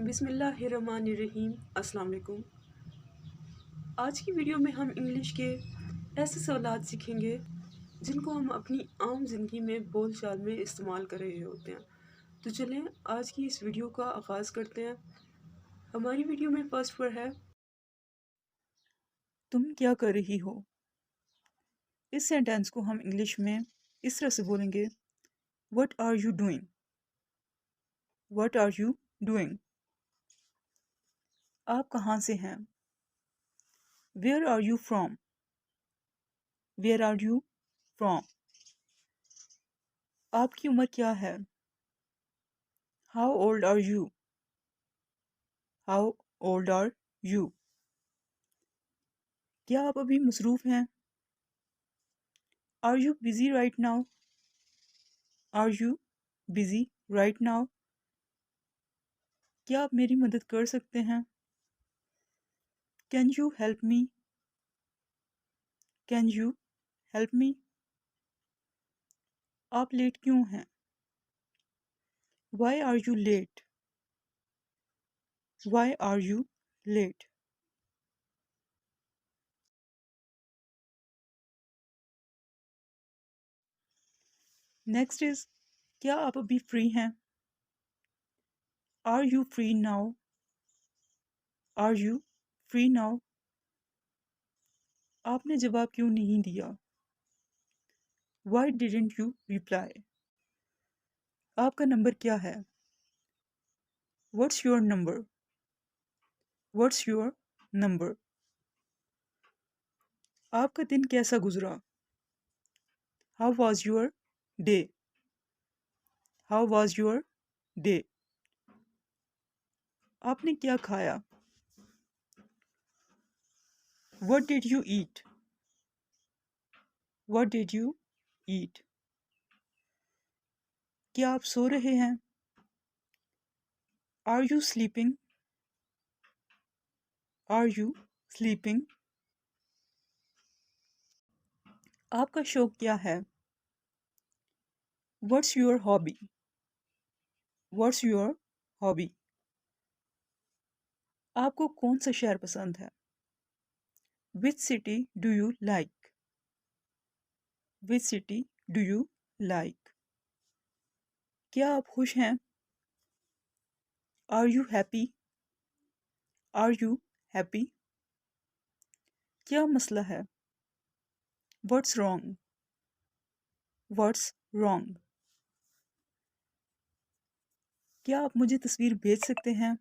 बिस्मिल्लाहिर्रहमानिर्रहीम। अस्सलाम वालेकुम। आज की वीडियो में हम इंग्लिश के ऐसे सवालात सीखेंगे जिनको हम अपनी आम ज़िंदगी में बोल चाल में इस्तेमाल कर रहे होते हैं। तो चलें आज की इस वीडियो का आगाज़ करते हैं। हमारी वीडियो में फर्स्ट वर्ड है तुम क्या कर रही हो। इस सेंटेंस को हम इंग्लिश में इस तरह से बोलेंगे, what are you doing. What are you doing. आप कहाँ से हैं। Where are you from. Where are you from. आपकी उम्र क्या है। How old are you. How old are you. क्या आप अभी मसरूफ़ हैं। Are you busy right now. Are you busy right now. क्या आप मेरी मदद कर सकते हैं। Can you help me. Can you help me. आप लेट क्यों हैं। Why are you late. Why are you late. Next is, क्या आप अभी फ्री हैं। Are you free now. Are you free now. आपने जवाब क्यों नहीं दिया। Why didn't you reply. आपका नंबर क्या है। What's your number. What's your number. आपका दिन कैसा गुजरा। How was your day. How was your day. आपने क्या खाया। What did you eat. What did you eat. क्या आप सो रहे हैं। Are you sleeping. Are you sleeping. आपका शौक क्या है। What's your hobby. What's your hobby. आपको कौन सा शहर पसंद है। Which city do you like. Which city do you like. क्या आप खुश हैं। Are you happy. Are you happy. क्या मसला है। What's wrong. What's wrong. क्या आप मुझे तस्वीर भेज सकते हैं।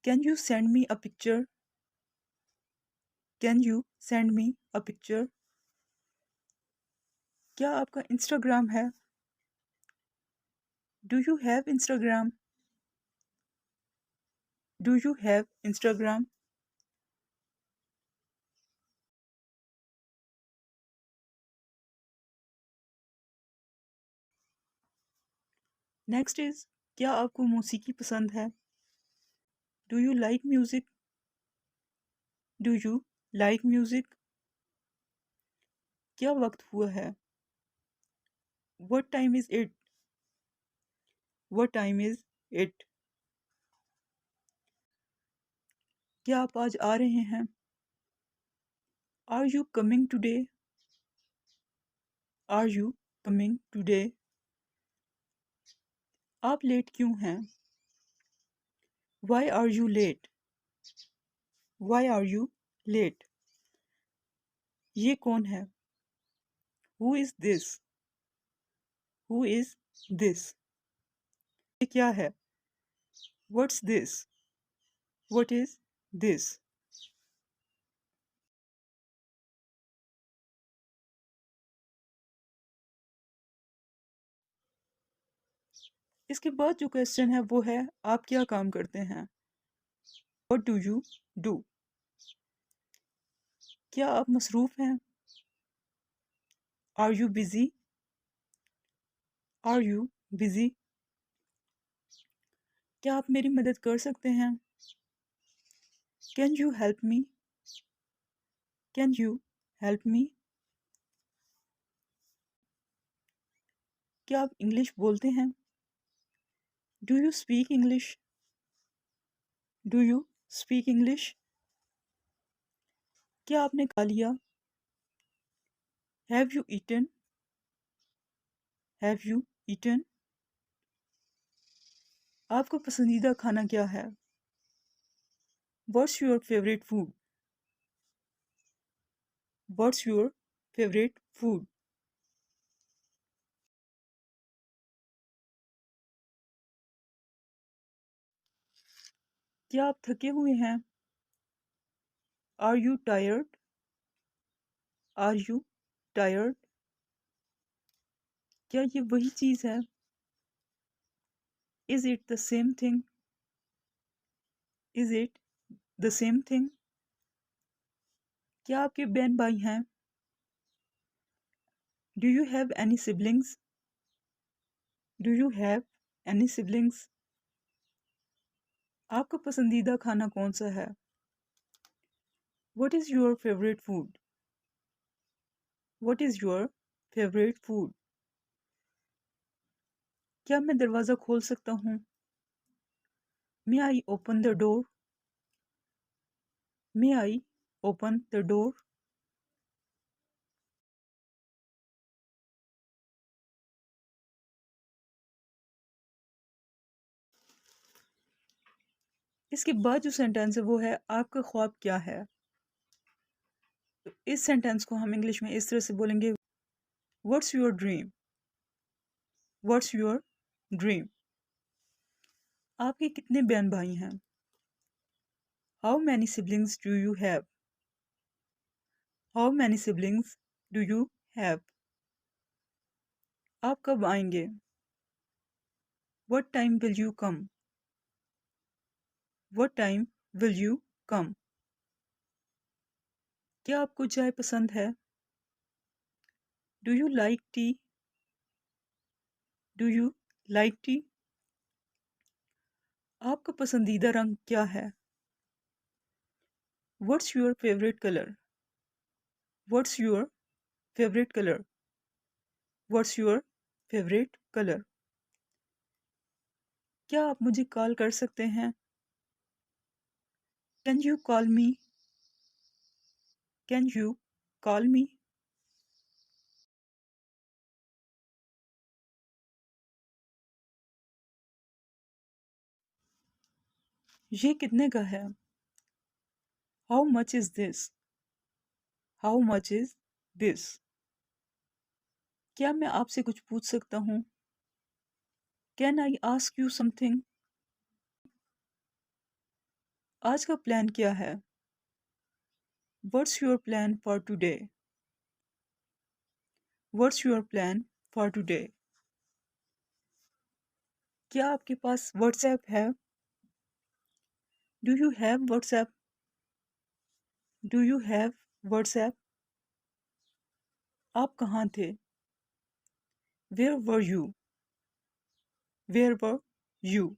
Can you send me a picture. Can you send me a picture. क्या आपका इंस्टाग्राम है। Do you have Instagram. Do you have Instagram. Next is, क्या आपको मौसीकी पसंद है। Do you like music. Do you like music. क्या वक्त हुआ है। What time is it. What time is it. क्या आप आज आ रहे हैं। Are you coming today. Are you coming today. आप लेट क्यों हैं। Why are you late. Why are you late. ये कौन है। Who is this. Who is this. ये क्या है। What's this. What is this. इसके बाद जो क्वेश्चन है वो है, आप क्या काम करते हैं। What do you do. क्या आप मसरूफ़ हैं। Are you busy. Are you busy. क्या आप मेरी मदद कर सकते हैं। Can you help me. Can you help me. क्या आप इंग्लिश बोलते हैं। Do you speak English? Do you speak English? क्या आपने खा लिया? Have you eaten? Have you eaten? आपका पसंदीदा खाना क्या है? What's your favourite food? What's your favourite food? क्या आप थके हुए हैं? Are you tired? Are you tired? क्या ये वही चीज़ है? Is it the same thing? Is it the same thing? क्या आपके बहन भाई हैं? Do you have any siblings? Do you have any siblings? आपका पसंदीदा खाना कौन सा है? What is your favourite food? What is your favourite food? क्या मैं दरवाज़ा खोल सकता हूँ? May I open the door? May I open the door? इसके बाद जो सेंटेंस है वो है आपका ख्वाब क्या है? तो इस सेंटेंस को हम इंग्लिश में इस तरह से बोलेंगे, what's your dream? What's your dream? आपके कितने बहन भाई हैं? How many siblings do you have? How many siblings do you have? आप कब आएंगे? What time will you come? What time will you come? क्या आपको चाय पसंद है? Do you like T? Do you like T? आपका पसंदीदा रंग क्या है? What's your favourite colour? What's your favourite colour? What's your favourite colour? क्या आप मुझे कॉल कर सकते हैं? Can you call me? Can you call मी? ये कितने का है? How much is this? How much is this? क्या मैं आपसे कुछ पूछ सकता हूँ? Can I ask you something? आज का प्लान क्या है? What's your plan for today? What's your plan for today? क्या आपके पास व्हाट्सएप है? Do you have WhatsApp? Do you have WhatsApp? आप कहाँ थे? Where were you? Where were you?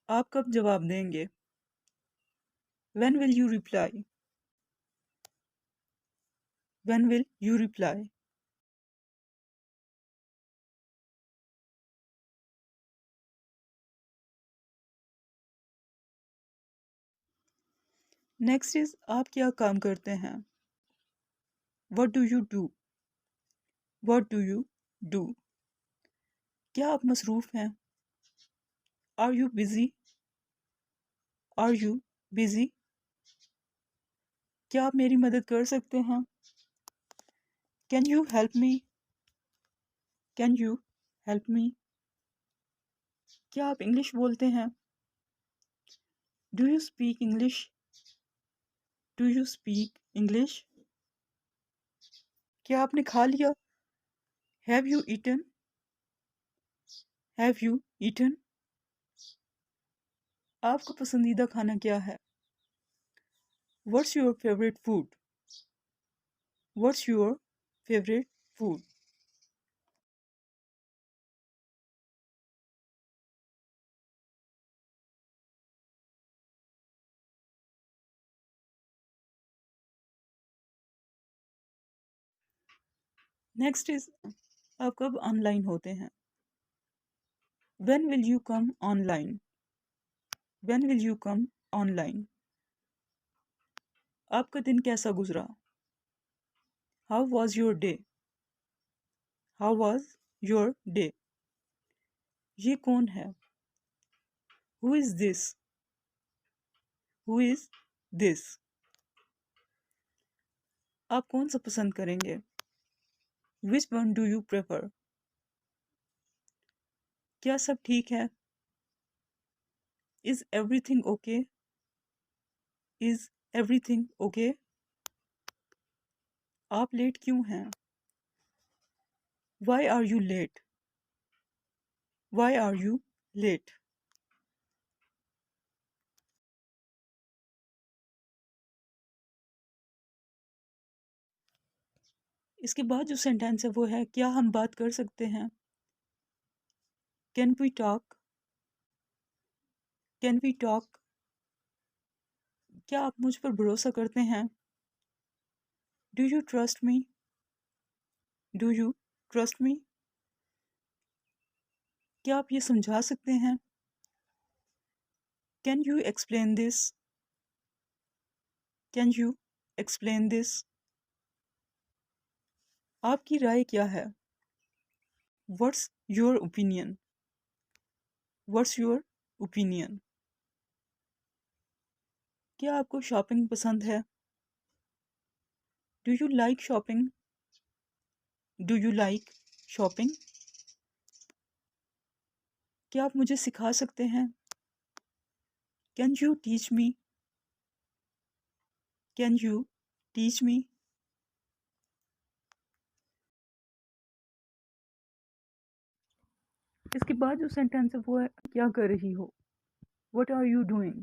आप कब जवाब देंगे? When will you reply? When will you reply? Next is आप क्या काम करते हैं? What do you do? What do you do? क्या आप मसरूफ़ हैं? Are you busy? Are you busy? क्या आप मेरी मदद कर सकते हैं? Can you help me? Can you help me? क्या आप इंग्लिश बोलते हैं? Do you speak English? Do you speak English? क्या आपने खा लिया? Have you eaten? Have you eaten? आपका पसंदीदा खाना क्या है? What's your favourite food? What's your favourite food? Next is आप कब ऑनलाइन होते हैं? When will you come online? When will you come online? आपका दिन कैसा गुजरा? How was your day? How was your day? ये कौन है? Who is this? Who is this? आप कौन सा पसंद करेंगे? Which one do you prefer? क्या सब ठीक है? Is everything okay? Is everything okay? आप लेट क्यों हैं? Why are you late? Why are you late? इसके बाद जो सेंटेंस है वो है क्या हम बात कर सकते हैं? Can we talk? Can we talk? क्या आप मुझ पर भरोसा करते हैं? Do you trust me? Do you trust me? क्या आप ये समझा सकते हैं? Can you explain this? Can you explain this? आपकी राय क्या है? What's your opinion? What's your opinion? क्या आपको शॉपिंग पसंद है? Do you like shopping? Do you like shopping? क्या आप मुझे सिखा सकते हैं? Can you teach me? Can you teach me? इसके बाद जो सेंटेंस है वो है क्या कर रही हो? What are you doing?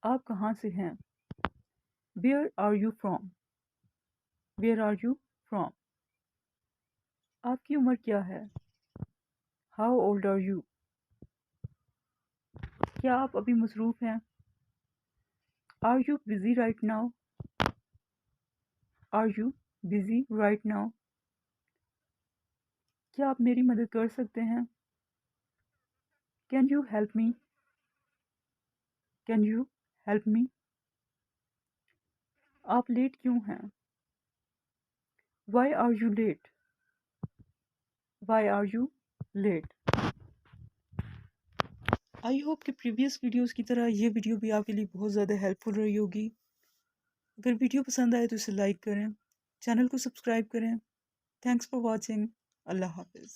आप कहाँ से हैं? Where are you from? Where are you from? आपकी उम्र क्या है? How old are you? क्या आप अभी मसरूफ़ हैं? Are you busy right now? Are you busy right now? क्या आप मेरी मदद कर सकते हैं? Can you help me? Can you help me? आप लेट क्यों हैं? Why are you late? Why are you late? I hope कि प्रीवियस वीडियोस की तरह ये वीडियो भी आपके लिए बहुत ज़्यादा हेल्पफुल रही होगी। अगर वीडियो पसंद आए तो इसे लाइक करें, चैनल को सब्सक्राइब करें। Thanks for watching. अल्लाह हाफिज़।